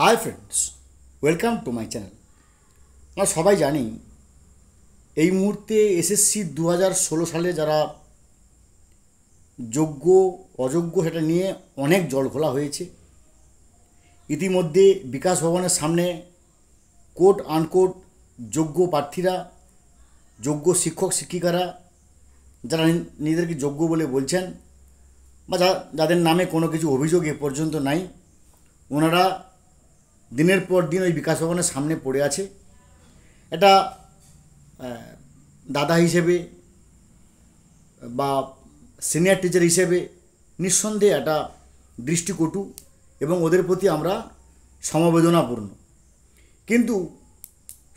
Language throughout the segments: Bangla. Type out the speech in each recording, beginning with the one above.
Hi friends, welcome to my channel. আমরা সবাই জানি এই মুহূর্তে এসএসসি 2016 সালে যারা যোগ্য অযোগ্য সেটা নিয়ে অনেক জল ঘোলা হয়েছে। ইতিমধ্যে বিকাশ ভবনের সামনে কোট আনকোট যোগ্য প্রার্থীরা, যোগ্য শিক্ষক শিক্ষিকারা যারা নিজেদেরকে যোগ্য বলে বলছেন বা যাদের নামে কোনো কিছু অভিযোগ এ পর্যন্ত নাই, ওনারা দিনের পর দিন ওই বিকাশ ভবনের সামনে পড়ে আছে। এটা দাদা হিসেবে বা সিনিয়র টিচার হিসেবে নিঃসন্দেহে একটা দৃষ্টিকটু এবং ওদের প্রতি আমরা সমবেদনাপূর্ণ। কিন্তু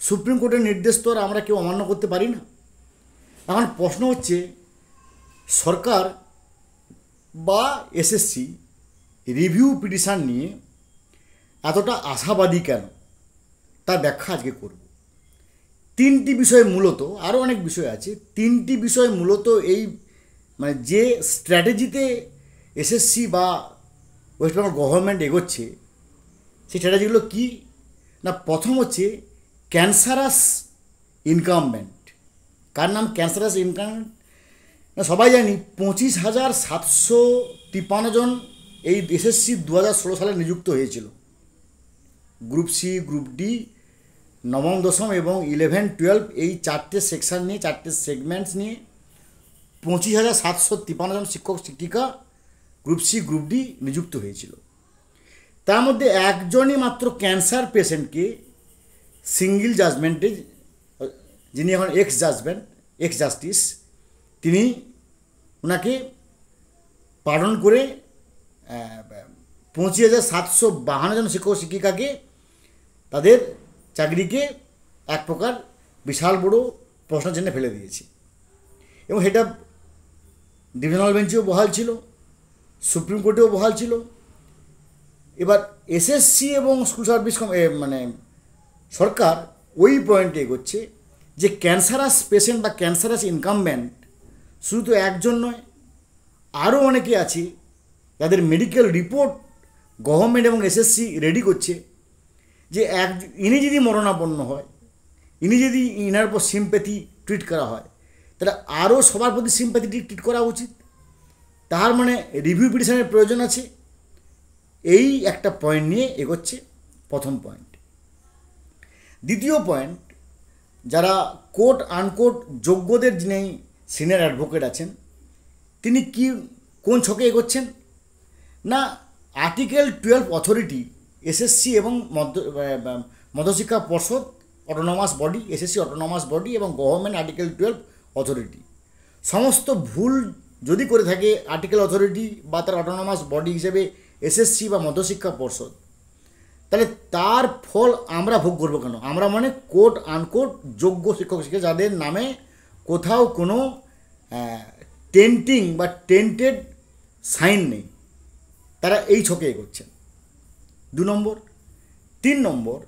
সুপ্রিম কোর্টের নির্দেশ তো আর আমরা কেউ অমান্য করতে পারি না। এখন প্রশ্ন হচ্ছে, সরকার বা এসএসসি রিভিউ পিটিশন নিয়ে এতটা আশাবাদী কেন, তার ব্যাখ্যা আজকে করব। তিনটি বিষয় মূলত, আরও অনেক বিষয় আছে, তিনটি বিষয় মূলত এই যে স্ট্র্যাটেজিতে এসএসসি বা ওয়েস্ট বেঙ্গল গভর্নমেন্ট এগোচ্ছে, সেই স্ট্র্যাটেজিগুলো কী না, প্রথম হচ্ছে ক্যান্সারাস ইনকামবেন্ট। কার নাম ক্যান্সারাস ইনকামবেন্ট না, সবাই জানি 25,753 জন এই এসএসসি 2016 সালে নিযুক্ত হয়েছিল। গ্রুপ সি, গ্রুপ ডি, নবম দশম এবং 11-12 এই চারটে সেকশন নিয়ে, চারটে সেগমেন্টস নিয়ে 25,753 জন শিক্ষক শিক্ষিকা গ্রুপ সি গ্রুপ ডি নিযুক্ত হয়েছিল। তার মধ্যে একজনই মাত্র ক্যান্সার পেশেন্টকে সিঙ্গেল জাজমেন্টে, যিনি এখন এক্স জাস্টিস, তিনি ওনাকে পালন করে 25,752 জন শিক্ষক শিক্ষিকাকে তাদের চাকরিকে এক প্রকার বিশাল বড় প্রশ্নচিহ্নে ফেলে দিয়েছে। এবং সেটা ডিভিশনাল বেঞ্চেও বহাল ছিল, সুপ্রিম কোর্টেও বহাল ছিল। এবার এসএসসি এবং স্কুল সার্ভিস সরকার ওই পয়েন্টে এগোচ্ছে যে ক্যান্সারাস পেশেন্ট বা ক্যান্সারাস ইনকামবেন্ট শুধু তো একজন নয়, আরও অনেকে আছে যাদের মেডিকেল রিপোর্ট গভর্নমেন্ট এবং এসএসসি রেডি করছে যে ইনি যদি মরণাপন্ন হয়, ইনি যদি ইনার উপর সিম্প্যাথি ট্রিট করা হয়, তাহলে আরও সবার প্রতি সিম্প্যাথি ট্রিট করা উচিত। তার মানে রিভিউ পিটিশনের প্রয়োজন আছে। এই একটা পয়েন্ট নিয়ে এগোচ্ছে প্রথম পয়েন্ট। দ্বিতীয় পয়েন্ট, যারা কোট আনকোট যোগ্যদের যিনি সিনিয়র অ্যাডভোকেট আছেন, তিনি কোন ছকে এগোচ্ছেন না, আর্টিকেল 12 অথরিটি, এসএসসি এবং মধ্যশিক্ষা পর্ষদ autonomous body, SSC autonomous body এবং গভর্নমেন্ট আর্টিকেল 12 অথরিটি, সমস্ত ভুল যদি করে থাকে আর্টিকেল অথরিটি বা তার অটোনমাস বডি হিসেবে এসএসসি বা মধ্যশিক্ষা পর্ষদ, তাহলে তার ফল আমরা ভোগ করবো কেন? আমরা মানে কোট আনকোট যোগ্য শিক্ষক শিক্ষিকা যাদের নামে কোথাও কোনো টেন্টিং বা টেন্টেড সাইন নেই, তারা এই ছকে এগোচ্ছেন। 2 নম্বর। 3 নম্বর,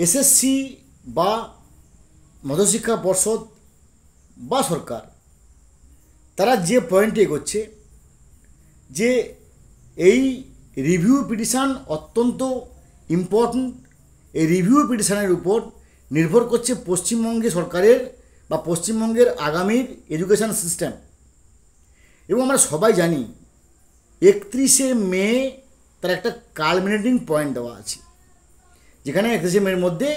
এসএসসি বা মধ্যশিক্ষা পর্ষদ বা সরকার তারা যে পয়েন্টে এগোচ্ছে যে এই রিভিউ পিটিশন অত্যন্ত ইম্পর্ট্যান্ট। এই রিভিউ পিটিশনের উপর নির্ভর করছে পশ্চিমবঙ্গে সরকারের বা পশ্চিমবঙ্গের আগামীর এডুকেশন সিস্টেম। এবং আমরা সবাই জানি 31শে মে তার একটা কালমিনেটিং পয়েন্ট দেওয়া আছে, যেখানে 31শে মের মধ্যে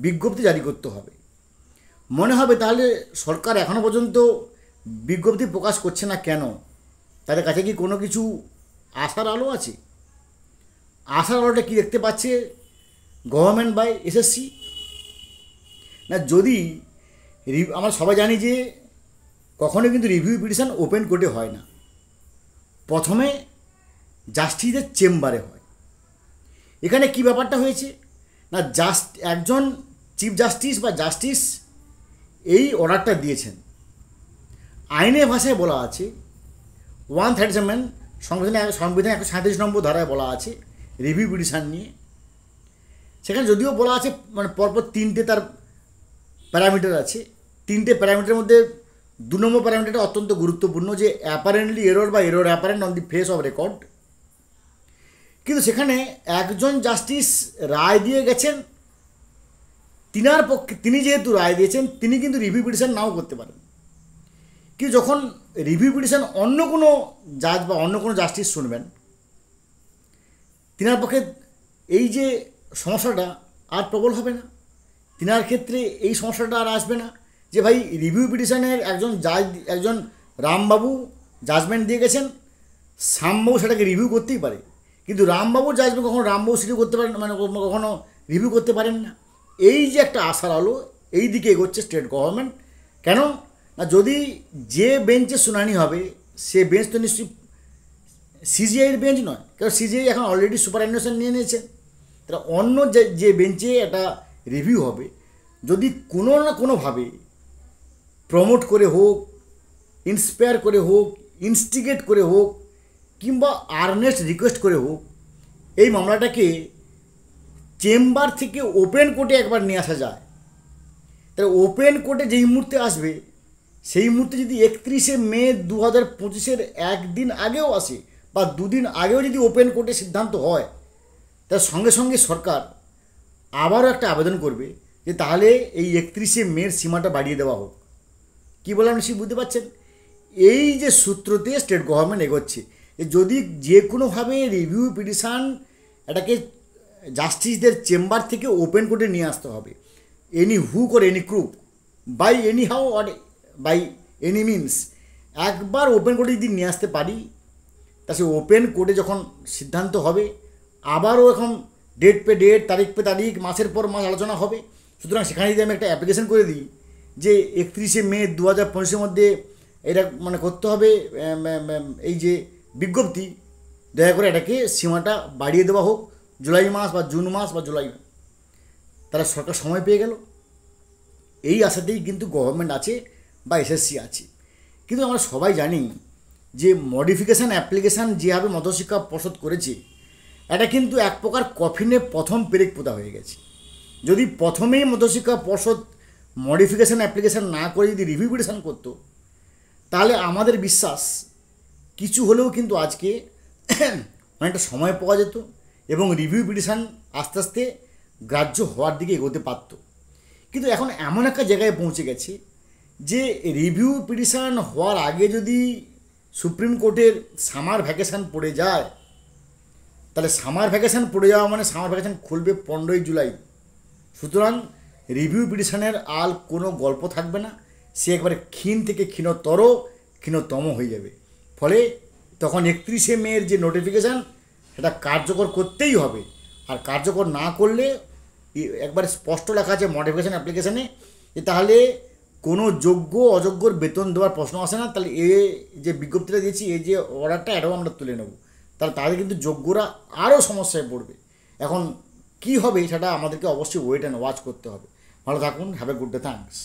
বিজ্ঞপ্তি জারি করতে হবে। মনে হবে তাহলে সরকার এখনও পর্যন্ত বিজ্ঞপ্তি প্রকাশ করছে না কেন? তাদের কাছে কি কোনো কিছু আশার আলো আছে? আশার আলোটা কি দেখতে পাচ্ছে গভর্নমেন্ট বাই এসএসসি না? যদি আমরা সবাই জানি যে কখনো কিন্তু রিভিউ পিটিশন ওপেন কোর্টে হয় না, প্রথমে জাস্টিসের চেম্বারে হয়। এখানে কি ব্যাপারটা হয়েছে না, একজন চিফ জাস্টিস বা জাস্টিস এই অর্ডারটা দিয়েছেন। আইনের ভাষায় বলা আছে 137 সংবিধান 137 নম্বর ধারায় বলা আছে রিভিউ পিটিশন নিয়ে। সেখানে যদিও বলা আছে পরপর 3টে তার প্যারামিটার আছে, 3টে প্যারামিটারের মধ্যে 2 নম্বর প্যারামিটারটা অত্যন্ত গুরুত্বপূর্ণ, যে অ্যাপারেন্টলি এরর বা error apparent on the face of record. কিন্তু সেখানে একজন জাস্টিস রায় দিয়ে গেছেন, তিনার পক্ষে তিনি যেহেতু রায় দিয়েছেন তিনি কিন্তু রিভিউ পিটিশন নাও করতে পারেন। কিন্তু যখন রিভিউ পিটিশন অন্য কোনো জাজ বা অন্য কোনো জাস্টিস শুনবেন, তিনার পক্ষে এই যে সমস্যাটা আর প্রবল হবে না, তিনার ক্ষেত্রে এই সমস্যাটা আর আসবে না যে ভাই রিভিউ পিটিশনের একজন জাজ, একজন রামবাবু জাজমেন্ট দিয়ে গেছেন, শ্যামবাবু সেটাকে রিভিউ করতেই পারে, কিন্তু রামবাবুর জাজমেন্ট কখনো রামবাবু রিভিউ করতে পারেন, মানে কখনো রিভিউ করতে পারেন না। এই যে একটা আশার আলো, এই দিকে এগোচ্ছে স্টেট গভর্নমেন্ট। কেন না, যদি যে বেঞ্চে শুনানি হবে সে বেঞ্চ তো নিশ্চয়ই সিজিআইয়ের বেঞ্চ নয়, কারণ সিজিআই এখন অলরেডি সুপারঅ্যানুয়েশন নিয়ে নিয়েছে। তাহলে অন্য যে বেঞ্চে একটা রিভিউ হবে, যদি কোনো না কোনোভাবে প্রমোট করে হোক, ইন্সপায়ার করে হোক, ইনস্টিগেট করে হোক, কিংবা আর্নেস্ট রিকোয়েস্ট করে হোক, এই মামলাটাকে চেম্বার থেকে ওপেন কোর্টে একবার নিয়ে আসা যায়, তাহলে ওপেন কোর্টে যেই মুহূর্তে আসবে সেই মুহূর্তে যদি 31শে মে 2025 একদিন আগেও আসে বা দুদিন আগেও যদি ওপেন কোর্টে সিদ্ধান্ত হয়, তার সঙ্গে সঙ্গে সরকার আবারও একটা আবেদন করবে যে তাহলে এই 31শে মের সীমাটা বাড়িয়ে দেওয়া হোক। কী বললাম নিশ্চয়ই বুঝতে পারছেন? এই যে সূত্রতে স্টেট গভর্নমেন্ট এগোচ্ছে, যে যদি যে কোনোভাবে রিভিউ পিটিশান এটাকে জাস্টিসদের চেম্বার থেকে ওপেন কোর্টে নিয়ে আসতে হবে, any hook or any crook, by any how or by any means, একবার ওপেন কোর্টে যদি নিয়ে আসতে পারি, তা সে ওপেন কোর্টে যখন সিদ্ধান্ত হবে আবারও এখন ডেট পে ডেট, তারিখ পে তারিখ, মাসের পর মাস আলোচনা হবে। সুতরাং সেখানে যদি আমি একটা অ্যাপ্লিকেশন করে দিই যে 31শে মে 2025 মধ্যে এটা মানে করতে হবে, এই যে বিজ্ঞপ্তি, দয়া করে এটাকে সীমাটা বাড়িয়ে দেওয়া হোক, জুলাই মাস বা জুন মাস বা জুলাই, তারা সরকার সময় পেয়ে গেল। এই আশাতেই কিন্তু গভর্নমেন্ট আছে বা এসএসসি আছে। কিন্তু আমরা সবাই জানি যে মডিফিকেশান অ্যাপ্লিকেশান যেভাবে মধ্যশিক্ষা পর্ষদ করেছে, এটা কিন্তু এক প্রকার কফিনে প্রথম পেরেক পোতা হয়ে গেছে। যদি প্রথমেই মধ্যশিক্ষা পর্ষদ মডিফিকেশান অ্যাপ্লিকেশান না করে যদি রিভিউ পিটিশন করতো, তাহলে আমাদের বিশ্বাস কিছু হলেও কিন্তু আজকে অনেকটা সময় পাওয়া যেত এবং রিভিউ পিটিশন আস্তে আস্তে গ্রাহ্য হওয়ার দিকে এগোতে পারত। কিন্তু এখন এমন একটা জায়গায় পৌঁছে গেছে যে রিভিউ পিটিশন হওয়ার আগে যদি সুপ্রিম কোর্টের সামার ভ্যাকেশান পড়ে যায়, তাহলে সামার ভ্যাকেশান পড়ে যাওয়া মানে সামার ভ্যাকেশান খুলবে 15ই জুলাই। সুতরাং রিভিউ পিটিশনের আর কোনো গল্প থাকবে না, সে একবারে ক্ষীণ থেকে ক্ষীণতম হয়ে যাবে। ফলে তখন 31শে মের যে নোটিফিকেশান সেটা কার্যকর করতেই হবে, আর কার্যকর না করলে একবার স্পষ্ট লেখা আছে মডিফিকেশান অ্যাপ্লিকেশানে যে তাহলে কোনো যোগ্য অযোগ্যর বেতন দেওয়ার প্রশ্ন আসে না। তাহলে এ যে বিজ্ঞপ্তিটা দিয়েছি, এই যে অর্ডারটা, এটাও আমরা তুলে নেব, তাহলে তাদের কিন্তু যোগ্যরা আরও সমস্যায় পড়বে। এখন কি হবে সেটা আমাদেরকে অবশ্যই ওয়েট অ্যান্ড ওয়াচ করতে হবে। ভালো থাকুন, have a good day, thanks.